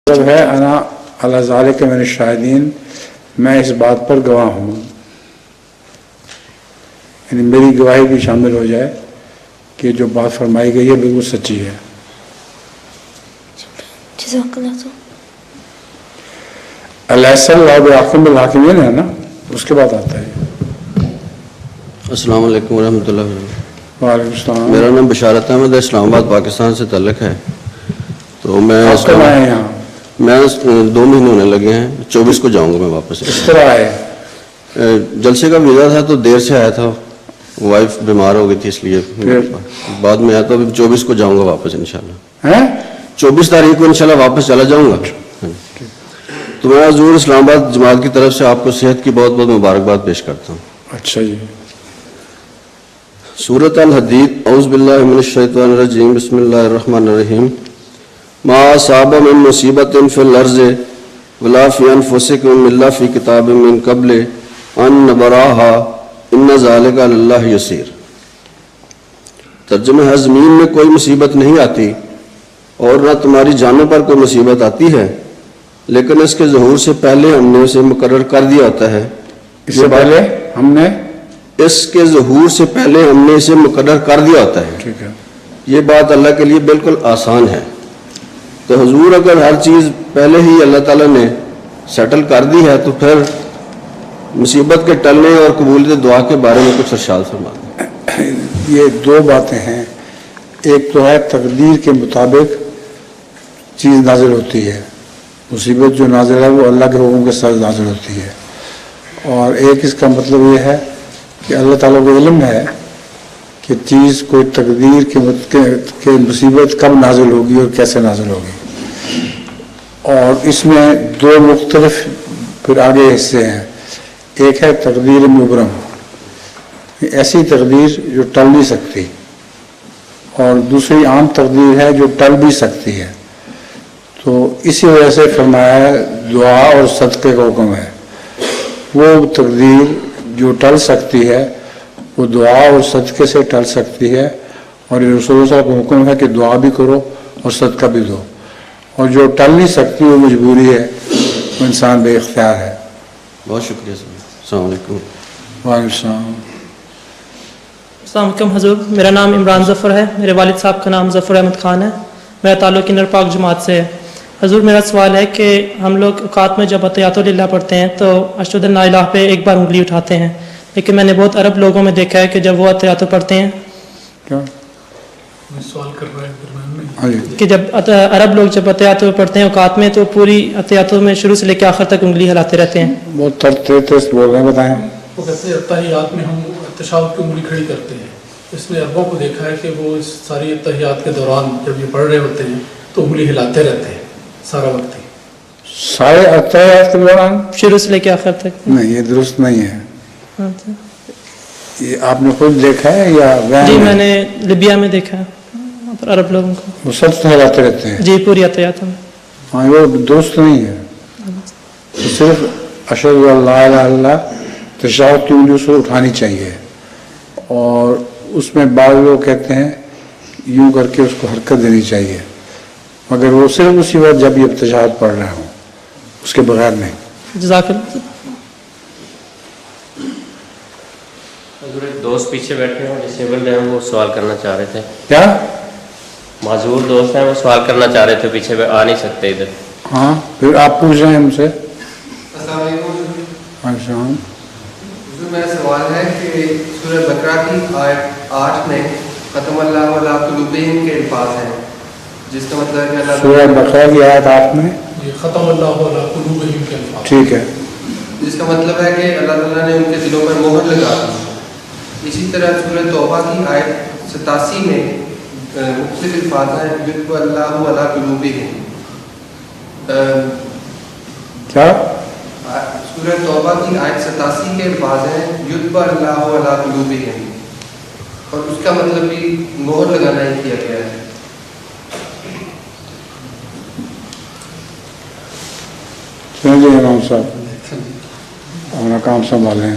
جب ہے انا علی ذالک من الشاہدین، میں اس بات پر گواہ ہوں، یعنی میری گواہی بھی شامل ہو جائے کہ جو بات فرمائی گئی ہے بالکل سچی ہے۔ جزاک اللہ خیر۔ الیس اللہ بحکم الحاکمین ہے نا، اس کے بعد آتا ہے۔ السلام علیکم ورحمۃ اللہ وبرکاتہ۔ وعلیکم السلام۔ میرا نام بشارت احمد ہے، اسلام آباد پاکستان سے تعلق ہے۔ تو میں آپ کب آئے یہاں؟ میں 2 مہینے ہونے لگے ہیں، 24 کو جاؤں گا میں واپس۔ اس طرح آئے؟ جلسے کا ویزا تھا تو دیر سے آیا تھا، وائف بیمار ہو گئی تھی اس لیے بعد میں آیا، تو ابھی 24 کو جاؤں گا واپس انشاءاللہ۔ 24 تاریخ کو انشاءاللہ واپس چلا جاؤں گا۔ تو میں حضور اسلام آباد جماعت کی طرف سے آپ کو صحت کی بہت بہت مبارکباد پیش کرتا ہوں۔ اچھا جی۔ سورۃ الحدید، اعوذ باللہ من الشیطان الرجیم، بسم اللہ الرحمن الرحیم۔ ما اصاب من مصیبت فی الارض ولا فی انفسکم الا فی کتاب من قبل ان نبرأها ان ذلک علی اللہ یسیر۔ ترجمہ ہے، زمین میں کوئی مصیبت نہیں آتی اور نہ تمہاری جانوں پر کوئی مصیبت آتی ہے، لیکن اس کے ظہور سے پہلے ہم نے اسے مقرر کر دیا ہوتا ہے۔ اس سے پہلے ہم نے اس کے ظہور سے پہلے ہم نے اسے مقرر کر دیا ہوتا ہے۔ ٹھیک ہے۔ یہ بات اللہ کے لیے بالکل آسان ہے۔ تو حضور اگر ہر چیز پہلے ہی اللہ تعالیٰ نے سیٹل کر دی ہے تو پھر مصیبت کے ٹلنے اور قبولیت دعا کے بارے میں کچھ ارشاد فرما دیں۔ یہ 2 باتیں ہیں، ایک تو ہے تقدیر کے مطابق چیز نازل ہوتی ہے، مصیبت جو نازل ہے وہ اللہ کے حکم کے ساتھ نازل ہوتی ہے، اور ایک اس کا مطلب یہ ہے کہ اللہ تعالیٰ کو علم ہے کہ چیز کوئی تقدیر کے مصیبت کب نازل ہوگی اور کیسے نازل ہوگی، اور اس میں 2 مختلف پھر آگے حصے ہیں۔ ایک ہے تقدیر مبرم، ایسی تقدیر جو ٹل نہیں سکتی، اور دوسری عام تقدیر ہے جو ٹل بھی سکتی ہے۔ تو اسی وجہ سے فرمایا ہے دعا اور صدقے کا حکم ہے۔ وہ تقدیر جو ٹل سکتی ہے وہ دعا اور صدقے سے ٹل سکتی ہے، اور یہ رسول اللہ کا حکم ہے کہ دعا بھی کرو اور صدقہ بھی دو، اور جو ٹل نہیں سکتی وہ مجبوری ہے، وہ انسان بے اختیار ہے۔ بہت شکریہ سر۔ السلام علیکم۔ وعلیکم السلام۔ السلام علیکم حضور، میرا نام عمران ظفر ہے، میرے والد صاحب کا نام ظفر احمد خان ہے، میرا تعلق انر پاک جماعت سے ہے۔ حضور میرا سوال ہے کہ ہم لوگ اوقات میں جب اتحیات للہ پڑھتے ہیں تو اشہد ان لا الہ پہ ایک بار انگلی اٹھاتے ہیں، لیکن میں نے بہت عرب لوگوں میں دیکھا ہے کہ جب وہ اتحیات پڑھتے ہیں کیا سوال کر رہا ہے کہ جب عرب لوگ جب اتحیات پڑھتے ہیں اوقات میں تو پوری اتحیاتوں میں شروع سے لے کے آخر تک انگلی ہلاتے رہتے ہیں۔ بہت تیز بول رہے ہیں، بتائیں۔ وہ کہتے ہیں اتحیات میں ہم اتشہد کی انگلی کھڑی کرتے ہیں۔ اس نے عربوں کو دیکھا ہے کہ وہ اس ساری اتحیات کے دوران جب یہ پڑھ رہے ہوتے ہیں تو انگلی ہلاتے رہتے ہیں سارا وقت ہی، سارے اتحیات کے دوران؟ شروع سے لے کے آخر تک۔ نہیں، یہ درست نہیں ہے۔ یہ آپ نے خود دیکھا ہے یا جی میں نے لیبیا میں دیکھا ہے وہاں پر عرب لوگوں کو، وہ سب ٹھہراتے رہتے ہیں؟ جی پوری اتحیاتوں میں۔ ہاں، وہ درست نہیں ہے۔ صرف اشہد ان لا الہ الا اللہ تشہد کی انگلی اس کو اٹھانی چاہیے، اور اس میں بعض لوگ کہتے ہیں یوں کر کے اس کو حرکت دینی چاہیے، مگر وہ صرف اسی وقت جب یہ تشہد پڑھ رہے ہوں، اس کے بغیر نہیں۔ جزاک اللہ۔ حضور ایک دوست پیچھے بیٹھے ہیں ڈسیبلڈ ہیں، وہ سوال کرنا چاہ رہے تھے۔ کیا معذور دوست ہیں، وہ سوال کرنا چاہ رہے تھے، پیچھے آ نہیں سکتے ادھر۔ ہاں، پھر آپ پوچھ رہے ہیں ہم سے۔ السلام علیکم۔ السلام۔ حضور میرا سوال ہے کہ سورہ بقرہ کی آیت 8 میں ختم اللہ علی قلوبہم کے الفاظ ہیں، جس کا مطلب ہے کہ اللہ سورہ بقرہ کی آیت 8 میں یہ ختم اللہ علی قلوبہم کے الفاظ، ٹھیک ہے، جس کا مطلب ہے کہ اللہ تعالیٰ نے ان کے دلوں پر مہر لگا دی۔ اسی طرح سورہ توبہ کی آیت 87 میں مختلف الفاظ ہیں، یطبع اللہ علی قلوبہم۔ کیا؟ سورہ توبہ کی آیت 87 کے الفاظ ہیں یطبع اللہ علی قلوبہم، اور اس کا مطلب بھی مہر لگانا ہی کیا گیا ہے۔ سمجھے امام صاحب، اپنا کام سنبھالیں۔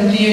MDA